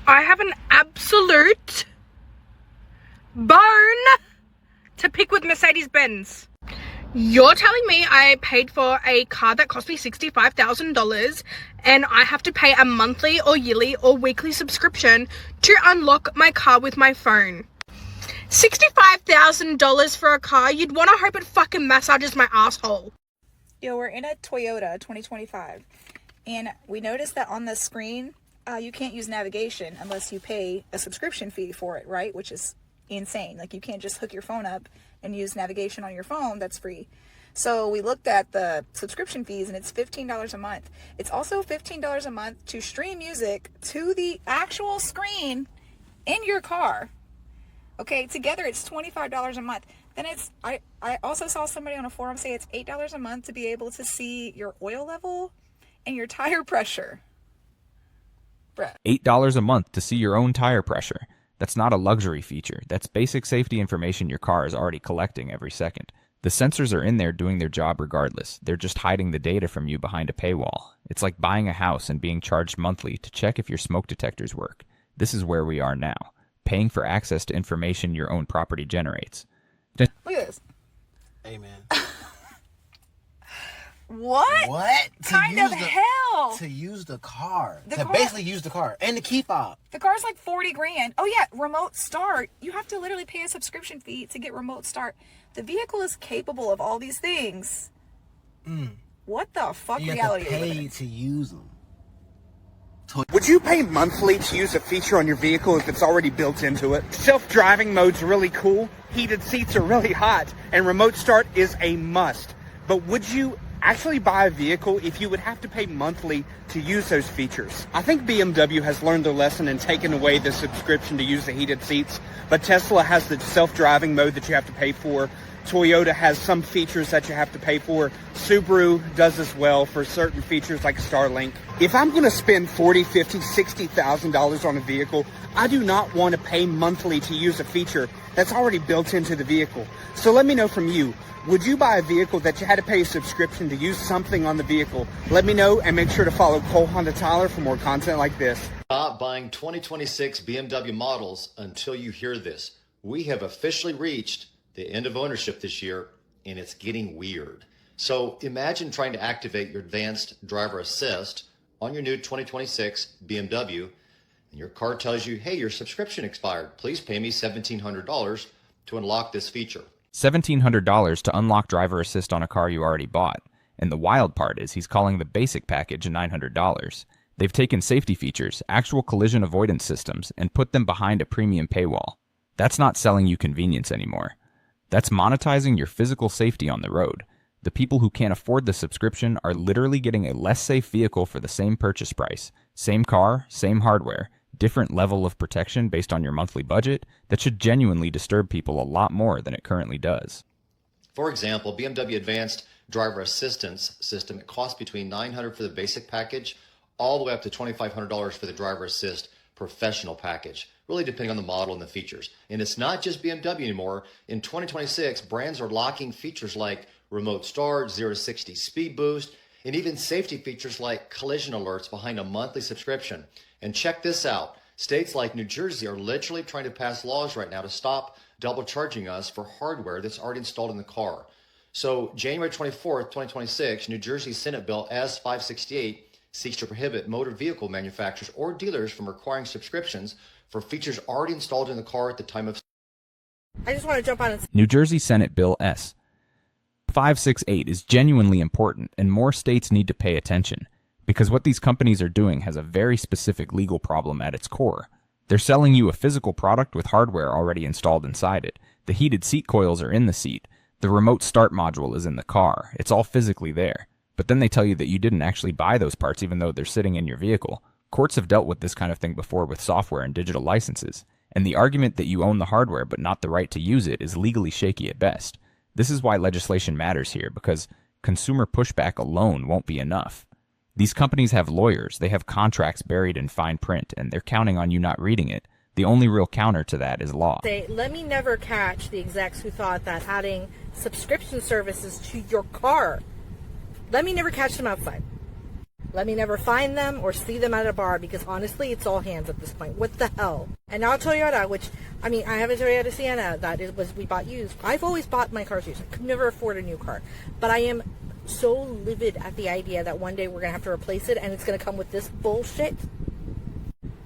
I have an absolute bone to pick with Mercedes-Benz. You're telling me I paid for a car that cost me $65,000 and I have to pay a monthly or yearly or weekly subscription to unlock my car with my phone? $65,000 for a car? You'd want to hope it fucking massages my asshole. Yo, we're in a Toyota 2025 and we noticed that on the screen you can't use navigation unless you pay a subscription fee for it, right? Which is insane. Like, you can't just hook your phone up and use navigation on your phone. That's free. So we looked at the subscription fees and it's $15 a month. It's also $15 a month to stream music to the actual screen in your car. Okay, together it's $25 a month. Then I also saw somebody on a forum say it's $8 a month to be able to see your oil level and your tire pressure. Bruh. $8 a month to see your own tire pressure. That's not a luxury feature. That's basic safety information your car is already collecting every second. The sensors are in there doing their job regardless. They're just hiding the data from you behind a paywall. It's like buying a house and being charged monthly to check if your smoke detectors work. This is where we are now, paying for access to information your own property generates. Look at this. Hey, man. What kind of hell? To use the car. Basically use the car. And the key fob. The car's like 40 grand. Oh yeah, remote start. You have to literally pay a subscription fee to get remote start. The vehicle is capable of all these things. What the fuck reality are you living in? To use them. Would you pay monthly to use a feature on your vehicle if it's already built into it? Self-driving mode's really cool, heated seats are really hot, and remote start is a must. But would you actually buy a vehicle if you would have to pay monthly to use those features? I think BMW has learned their lesson and taken away the subscription to use the heated seats, but Tesla has the self-driving mode that you have to pay for. Toyota has some features that you have to pay for. Subaru does as well for certain features like Starlink. If I'm going to spend $40,000, $50,000, $60,000 on a vehicle, I do not want to pay monthly to use a feature that's already built into the vehicle. So let me know from you. Would you buy a vehicle that you had to pay a subscription to use something on the vehicle? Let me know and make sure to follow Cole Honda Tyler for more content like this. Stop buying 2026 BMW models until you hear this. We have officially reached the end of ownership this year, and it's getting weird. So imagine trying to activate your advanced driver assist on your new 2026 BMW, and your car tells you, hey, your subscription expired. Please pay me $1,700 to unlock this feature. $1,700 to unlock driver assist on a car you already bought. And the wild part is he's calling the basic package $900. They've taken safety features, actual collision avoidance systems, and put them behind a premium paywall. That's not selling you convenience anymore. That's monetizing your physical safety on the road. The people who can't afford the subscription are literally getting a less safe vehicle for the same purchase price. Same car, same hardware, different level of protection based on your monthly budget that should genuinely disturb people a lot more than it currently does. For example, BMW Advanced Driver Assistance System, it costs between $900 for the basic package, all the way up to $2,500 for the Driver Assist Professional package, really depending on the model and the features. And it's not just BMW anymore. In 2026, brands are locking features like remote start, 0 to 60 speed boost, and even safety features like collision alerts behind a monthly subscription. And check this out. States like New Jersey are literally trying to pass laws right now to stop double charging us for hardware that's already installed in the car. So January 24th, 2026, New Jersey Senate Bill S568 seeks to prohibit motor vehicle manufacturers or dealers from requiring subscriptions for features already installed in the car at the time of... I just want to jump on and... New Jersey Senate Bill S568 is genuinely important, and more states need to pay attention, because what these companies are doing has a very specific legal problem at its core. They're selling you a physical product with hardware already installed inside it. The heated seat coils are in the seat. The remote start module is in the car. It's all physically there. But then they tell you that you didn't actually buy those parts even though they're sitting in your vehicle. Courts have dealt with this kind of thing before with software and digital licenses, and the argument that you own the hardware but not the right to use it is legally shaky at best. This is why legislation matters here, because consumer pushback alone won't be enough. These companies have lawyers, they have contracts buried in fine print, and they're counting on you not reading it. The only real counter to that is law. Let me never catch the execs who thought that adding subscription services to your car, let me never catch them outside. Let me never find them or see them at a bar, because honestly, it's all hands at this point. What the hell? And now Toyota, which, I mean, I have a Toyota Sienna that we bought used. I've always bought my cars used. I could never afford a new car. But I am so livid at the idea that one day we're going to have to replace it and it's going to come with this bullshit.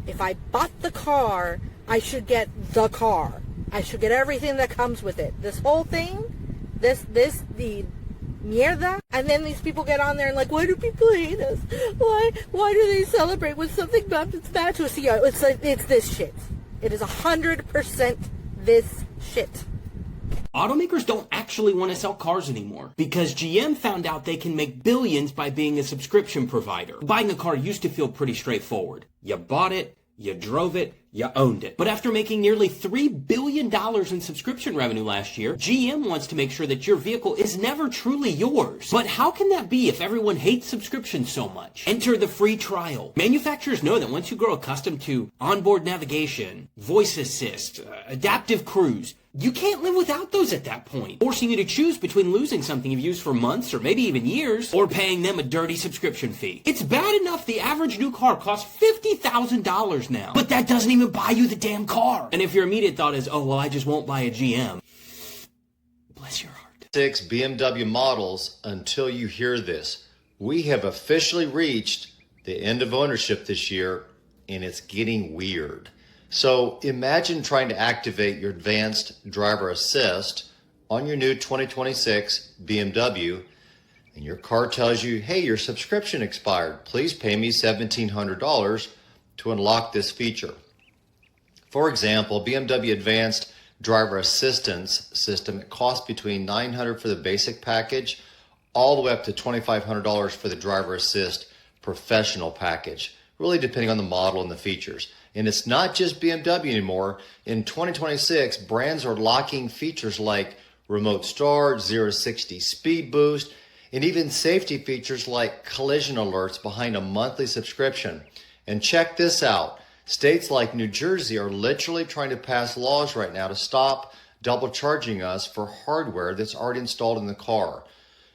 If I bought the car, I should get the car. I should get everything that comes with it. This whole thing, the mierda, and then these people get on there and like, why do people hate us? Why do they celebrate when something bad is bad to us? Yeah, it's this shit. It is 100% this shit. Automakers don't actually want to sell cars anymore because GM found out they can make billions by being a subscription provider. Buying a car used to feel pretty straightforward. You bought it, you drove it, you owned it. But after making nearly $3 billion in subscription revenue last year, GM wants to make sure that your vehicle is never truly yours. But how can that be if everyone hates subscriptions so much? Enter the free trial. Manufacturers know that once you grow accustomed to onboard navigation, voice assist, adaptive cruise, you can't live without those at that point, forcing you to choose between losing something you've used for months or maybe even years, or paying them a dirty subscription fee. It's bad enough the average new car costs $50,000 now, but that doesn't even buy you the damn car. And if your immediate thought is, oh, well, I just won't buy a GM, bless your heart. 6 BMW models until you hear this. We have officially reached the end of ownership this year, and it's getting weird. So imagine trying to activate your advanced driver assist on your new 2026 BMW, and your car tells you, hey, your subscription expired. Please pay me $1,700 to unlock this feature. For example, BMW Advanced Driver Assistance System, it costs between $900 for the basic package, all the way up to $2,500 for the Driver Assist Professional package, really depending on the model and the features. And it's not just BMW anymore. In 2026, brands are locking features like remote start, 0-60 speed boost, and even safety features like collision alerts behind a monthly subscription. And check this out. States like New Jersey are literally trying to pass laws right now to stop double charging us for hardware that's already installed in the car.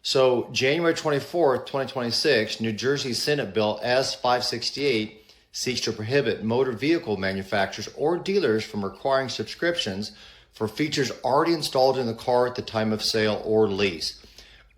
So January 24th, 2026, New Jersey Senate Bill S-568 seeks to prohibit motor vehicle manufacturers or dealers from requiring subscriptions for features already installed in the car at the time of sale or lease.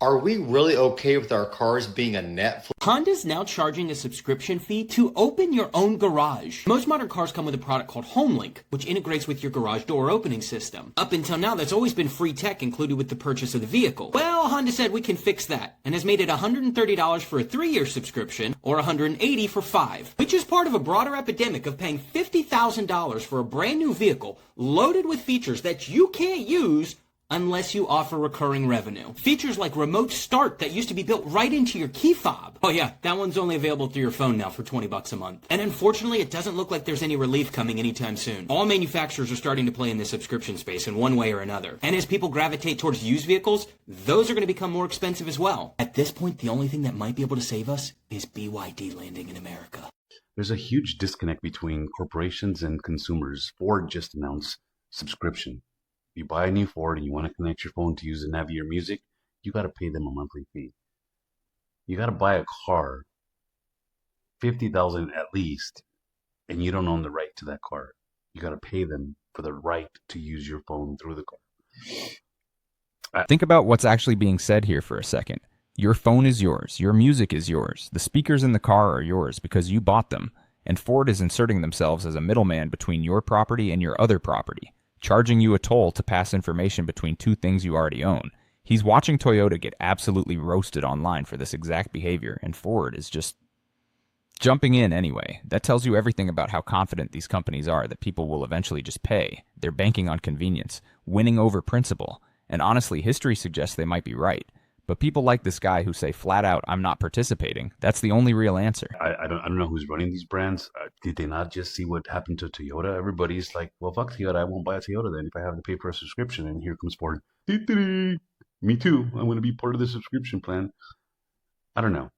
Are we really okay with our cars being a Netflix? Honda's now charging a subscription fee to open your own garage. Most modern cars come with a product called HomeLink, which integrates with your garage door opening system. Up until now, that's always been free tech included with the purchase of the vehicle. Well, Honda said we can fix that and has made it $130 for a 3-year subscription or $180 for 5, which is part of a broader epidemic of paying $50,000 for a brand new vehicle loaded with features that you can't use unless you offer recurring revenue. Features like remote start that used to be built right into your key fob. Oh yeah, that one's only available through your phone now for $20 a month. And unfortunately, it doesn't look like there's any relief coming anytime soon. All manufacturers are starting to play in the subscription space in one way or another. And as people gravitate towards used vehicles, those are going to become more expensive as well. At this point, the only thing that might be able to save us is BYD landing in America. There's a huge disconnect between corporations and consumers. Ford just announced subscription. You buy a new Ford and you want to connect your phone to use the Navigator music, you got to pay them a monthly fee. You got to buy a car, $50,000 at least, and you don't own the right to that car. You got to pay them for the right to use your phone through the car. Think about what's actually being said here for a second. Your phone is yours. Your music is yours. The speakers in the car are yours because you bought them. And Ford is inserting themselves as a middleman between your property and your other property, charging you a toll to pass information between two things you already own. He's watching Toyota get absolutely roasted online for this exact behavior, and Ford is just jumping in anyway. That tells you everything about how confident these companies are that people will eventually just pay. They're banking on convenience, winning over principle, and honestly, history suggests they might be right. But people like this guy who say flat out, I'm not participating, that's the only real answer. I don't know who's running these brands. Did they not just see what happened to Toyota? Everybody's like, well, fuck Toyota. I won't buy a Toyota then if I have to pay for a subscription. And here comes Ford. Me too. I'm going to be part of the subscription plan. I don't know.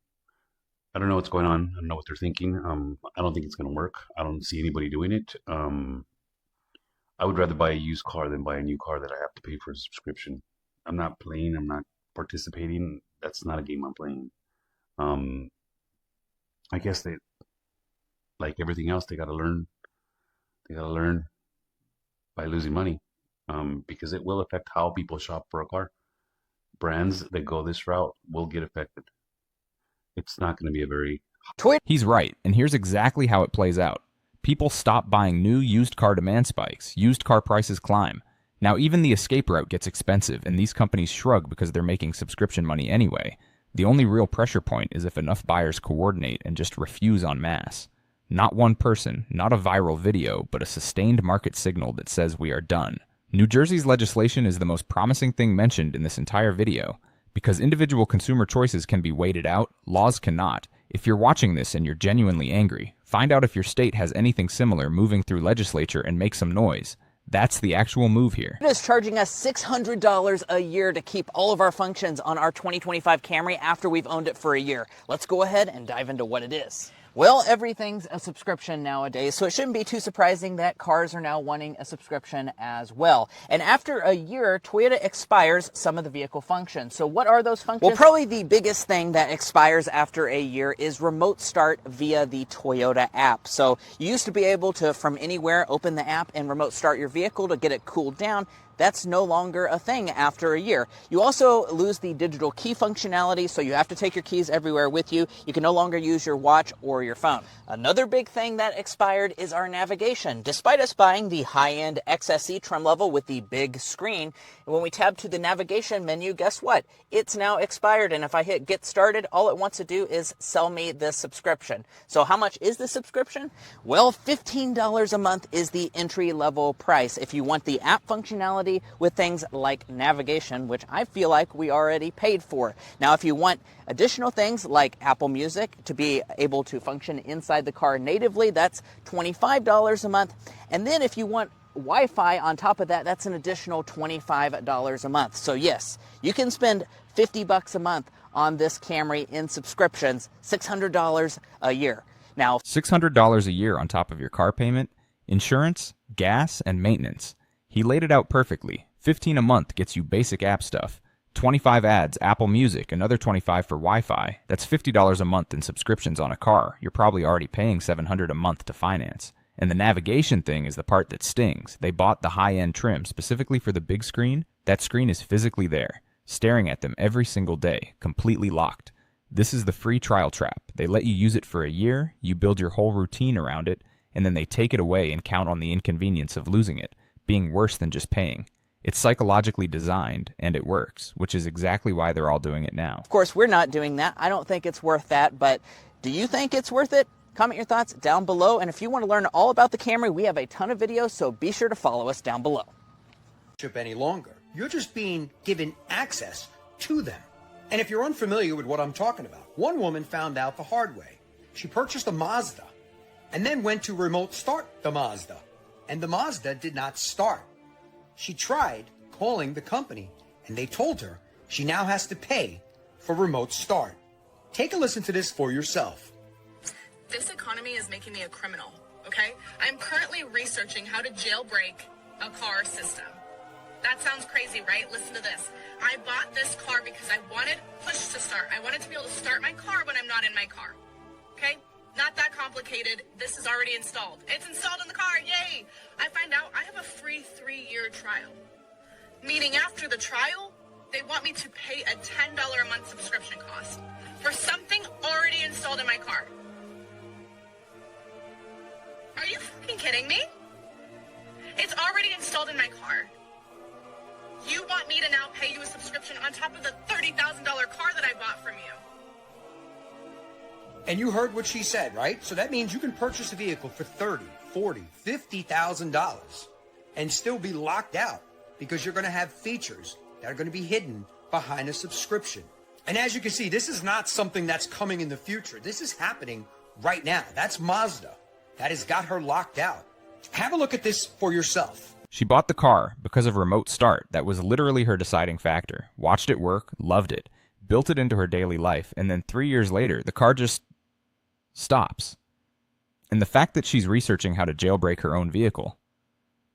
I don't know what's going on. I don't know what they're thinking. I don't think it's going to work. I don't see anybody doing it. I would rather buy a used car than buy a new car that I have to pay for a subscription. I'm not playing. I'm not participating. That's not a game I'm playing. I guess they, like everything else, they got to learn. They got to learn by losing money, because it will affect how people shop for a car. Brands that go this route will get affected. It's not going to be a very... He's right, and here's exactly how it plays out. People stop buying new used car demand spikes, used car prices climb. Now even the escape route gets expensive, and these companies shrug because they're making subscription money anyway. The only real pressure point is if enough buyers coordinate and just refuse en masse. Not one person, not a viral video, but a sustained market signal that says we are done. New Jersey's legislation is the most promising thing mentioned in this entire video. Because individual consumer choices can be weighted out, laws cannot. If you're watching this and you're genuinely angry, find out if your state has anything similar moving through legislature and make some noise. That's the actual move here. It is charging us $600 a year to keep all of our functions on our 2025 Camry after we've owned it for a year. Let's go ahead and dive into what it is. Well, everything's a subscription nowadays, so it shouldn't be too surprising that cars are now wanting a subscription as well. And after a year, Toyota expires some of the vehicle functions. So what are those functions? Well, probably the biggest thing that expires after a year is remote start via the Toyota app. So you used to be able to, from anywhere, open the app and remote start your vehicle to get it cooled down. That's no longer a thing after a year. You also lose the digital key functionality, so you have to take your keys everywhere with you. You can no longer use your watch or your phone. Another big thing that expired is our navigation. Despite us buying the high-end XSE trim level with the big screen, when we tab to the navigation menu, guess what? It's now expired, and if I hit get started, all it wants to do is sell me this subscription. So how much is the subscription? Well, $15 a month is the entry-level price. If you want the app functionality with things like navigation, which I feel like we already paid for. Now, if you want additional things like Apple Music to be able to function inside the car natively, that's $25 a month. And then if you want Wi-Fi on top of that, that's an additional $25 a month. So yes, you can spend $50 a month on this Camry in subscriptions, $600 a year. Now, $600 a year on top of your car payment, insurance, gas, and maintenance. He laid it out perfectly. $15 a month gets you basic app stuff. 25 ads, Apple Music, another 25 for Wi-Fi. That's $50 a month in subscriptions on a car. You're probably already paying $700 a month to finance. And the navigation thing is the part that stings. They bought the high-end trim specifically for the big screen. That screen is physically there, staring at them every single day, completely locked. This is the free trial trap. They let you use it for a year, you build your whole routine around it, and then they take it away and count on the inconvenience of losing it, being worse than just paying. It's psychologically designed, and it works, which is exactly why they're all doing it now. of course, we're not doing that. I don't think it's worth that, but do you think it's worth it? Comment your thoughts down below, and if you want to learn all about the Camry, we have a ton of videos, so be sure to follow us down below. Any longer. You're just being given access to them. And if you're unfamiliar with what I'm talking about, one woman found out the hard way. She purchased a Mazda and then went to remote start the Mazda, and the Mazda did not start. She tried calling the company, and they told her she now has to pay for remote start. Take a listen to this for yourself. This economy is making me a criminal, okay? I'm currently researching how to jailbreak a car system. That sounds crazy, right? Listen to this. I bought this car because I wanted push to start. I wanted to be able to start my car when I'm not in my car, okay? Not that complicated. This is already installed. It's installed in the car. Yay! I find out I have a free 3-year trial. Meaning after the trial, they want me to pay a $10 a month subscription cost for something already installed in my car. Are you fucking kidding me? It's already installed in my car. You want me to now pay you a subscription on top of the $30,000 car that I bought from you? And you heard what she said, right? So that means you can purchase a vehicle for $30,000, $40,000, $50,000 and still be locked out because you're going to have features that are going to be hidden behind a subscription. And as you can see, this is not something that's coming in the future. This is happening right now. That's Mazda. That has got her locked out. Have a look at this for yourself. She bought the car because of remote start. That was literally her deciding factor. Watched it work, loved it, built it into her daily life, and then 3 years later, the car just stops. And the fact that she's researching how to jailbreak her own vehicle,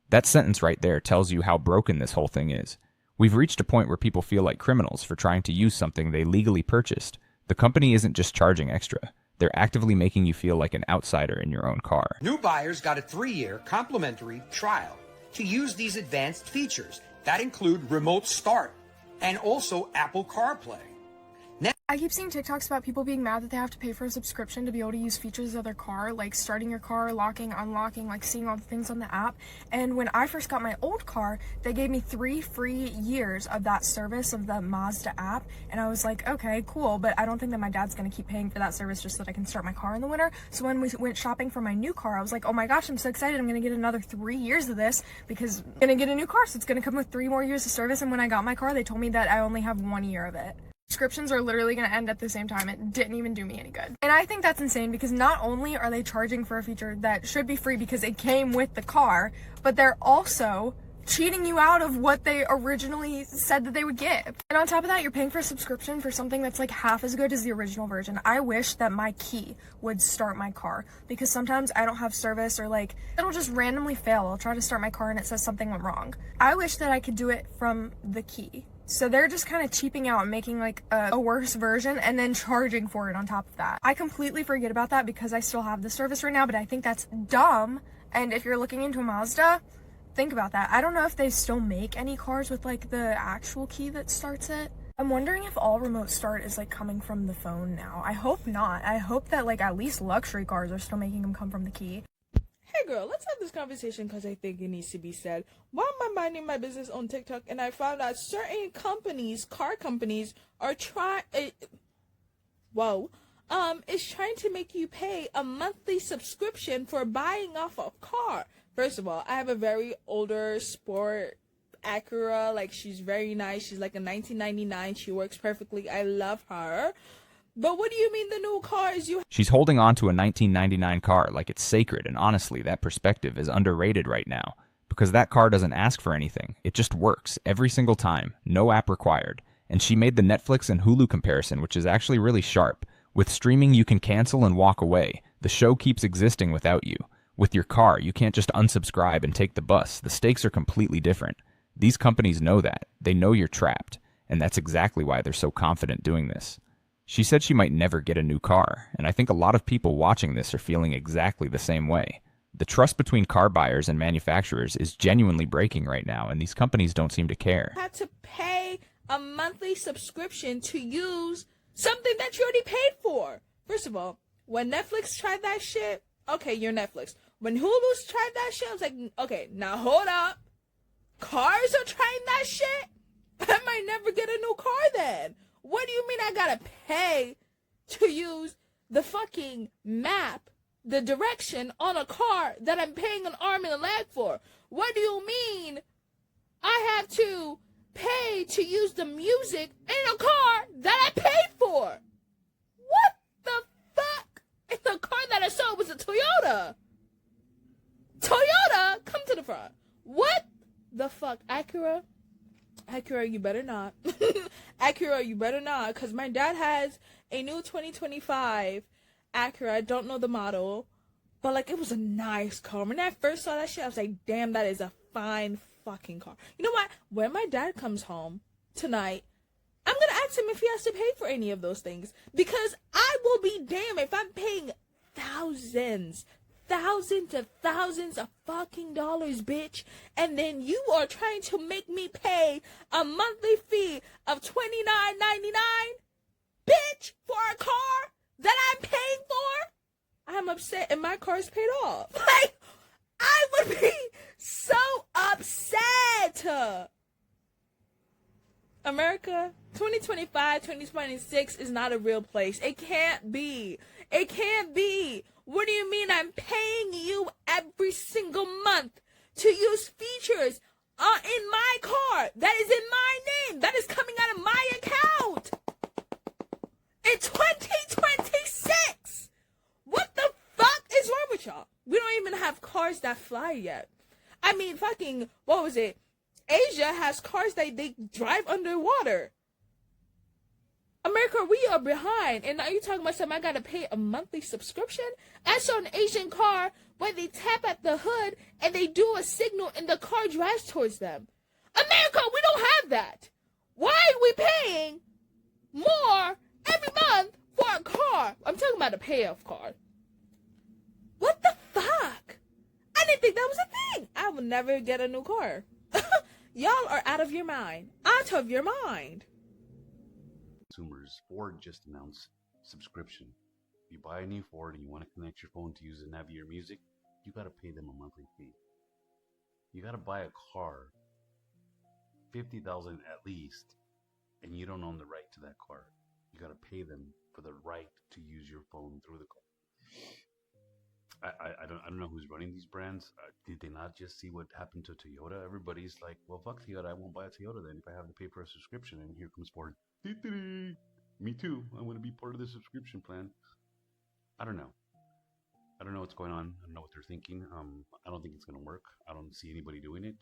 that sentence right there tells you how broken this whole thing is. We've reached a point where people feel like criminals for trying to use something they legally purchased. The company isn't just charging extra. They're actively making you feel like an outsider in your own car. New buyers got a 3-year complimentary trial to use these advanced features that include remote start and also Apple CarPlay. I keep seeing TikToks about people being mad that they have to pay for a subscription to be able to use features of their car, like starting your car, locking, unlocking, like seeing all the things on the app. And when I first got my old car, they gave me 3 free years of that service of the Mazda app. And I was like, okay, cool, but I don't think that my dad's gonna keep paying for that service just so that I can start my car in the winter. So when we went shopping for my new car, I was like, oh my gosh, I'm so excited. I'm gonna get another 3 years of this because I'm gonna get a new car. So it's gonna come with 3 more years of service. And when I got my car, they told me that I only have 1 year of it. Subscriptions are literally going to end at the same time. It didn't even do me any good. And I think that's insane because not only are they charging for a feature that should be free because it came with the car, but they're also cheating you out of what they originally said that they would give. And on top of that, you're paying for a subscription for something that's like half as good as the original version. I wish that my key would start my car because sometimes I don't have service or like it'll just randomly fail. I'll try to start my car and it says something went wrong. I wish that I could do it from the key. So they're just kind of cheaping out and making like a worse version and then charging for it on top of that. I completely forget about that because I still have the service right now, but I think that's dumb. And if you're looking into a Mazda, think about that. I don't know if they still make any cars with like the actual key that starts it. I'm wondering if all remote start is like coming from the phone now. I hope not. I hope that like at least luxury cars are still making them come from the key. Hey girl, let's have this conversation because I think it needs to be said. Why am I minding my business on TikTok and I found out certain companies, car companies, are trying is trying to make you pay a monthly subscription for buying off a car. First of all, I have a very older sport Acura, like she's very nice. She's like a 1999. She works perfectly. I love her. But what do you mean the new cars you... She's holding on to a 1999 car like it's sacred, and honestly, that perspective is underrated right now. Because that car doesn't ask for anything. It just works every single time. No app required. And she made the Netflix and Hulu comparison, which is actually really sharp. With streaming, you can cancel and walk away. The show keeps existing without you. With your car, you can't just unsubscribe and take the bus. The stakes are completely different. These companies know that. They know you're trapped. And that's exactly why they're so confident doing this. She said she might never get a new car, and I think a lot of people watching this are feeling exactly the same way. The trust between car buyers and manufacturers is genuinely breaking right now, and these companies don't seem to care. Had to pay a monthly subscription to use something that you already paid for. First of all, when Netflix tried that shit, okay, you're Netflix. When Hulu's tried that shit, I was like, okay, now hold up. Cars are trying that shit? I might never get a new car then. What do you mean I gotta pay to use the fucking map, the direction on a car that I'm paying an arm and a leg for? What do you mean I have to pay to use the music in a car that I paid for? What the fuck? And the car that I saw was a Toyota. Toyota, come to the front. What the fuck, Acura? Acura, you better not. Acura, you better not, because my dad has a new 2025 Acura. I don't know the model, but like it was a nice car. When I first saw that shit, I was like, damn, that is a fine fucking car. You know what? When my dad comes home tonight, I'm going to ask him if he has to pay for any of those things, because I will be damned if I'm paying thousands of thousands of fucking dollars, bitch, and then you are trying to make me pay a monthly fee of $29.99, bitch, for a car that I'm paying for. I'm upset and my car's paid off. Like, I would be so upset. America, 2025, 2026 is not a real place. It can't be. It can't be. What do you mean I'm paying you every single month to use features in my car that is in my name, that is coming out of my account? It's 2026. What the fuck is wrong with y'all? We don't even have cars that fly yet. I mean, fucking, what was it? Asia has cars that they drive underwater. America, we are behind. And now you're talking about something I gotta pay a monthly subscription? I saw an Asian car where they tap at the hood and they do a signal and the car drives towards them. America, we don't have that. Why are we paying more every month For a car. I'm talking about a payoff car. What the fuck? I didn't think that was a thing. I will never get a new car. Y'all are out of your mind. Out of your mind. Consumers, Ford just announced subscription. If you buy a new Ford and you want to connect your phone to use the Navigator Music, you got to pay them a monthly fee. You got to buy a car, $50,000 at least, and you don't own the right to that car. You got to pay them for the right to use your phone through the car. I don't know who's running these brands. Did they not just see what happened to Toyota? Everybody's like, well, fuck Toyota. I won't buy a Toyota then if I have to pay for a subscription. And here comes Ford. Me too. I want to be part of the subscription plan. I don't know. I don't know what's going on. I don't know what they're thinking. I don't think it's going to work. I don't see anybody doing it.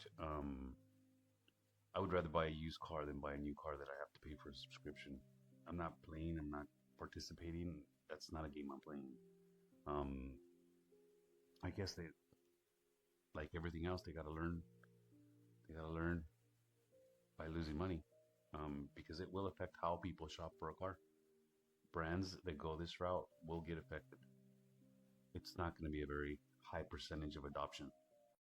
I would rather buy a used car than buy a new car that I have to pay for a subscription. I'm not playing. I'm not participating. That's not a game I'm playing. I guess they, like everything else, they got to learn. They got to learn by losing money, because it will affect how people shop for a car. Brands that go this route will get affected. It's not going to be a very high percentage of adoption.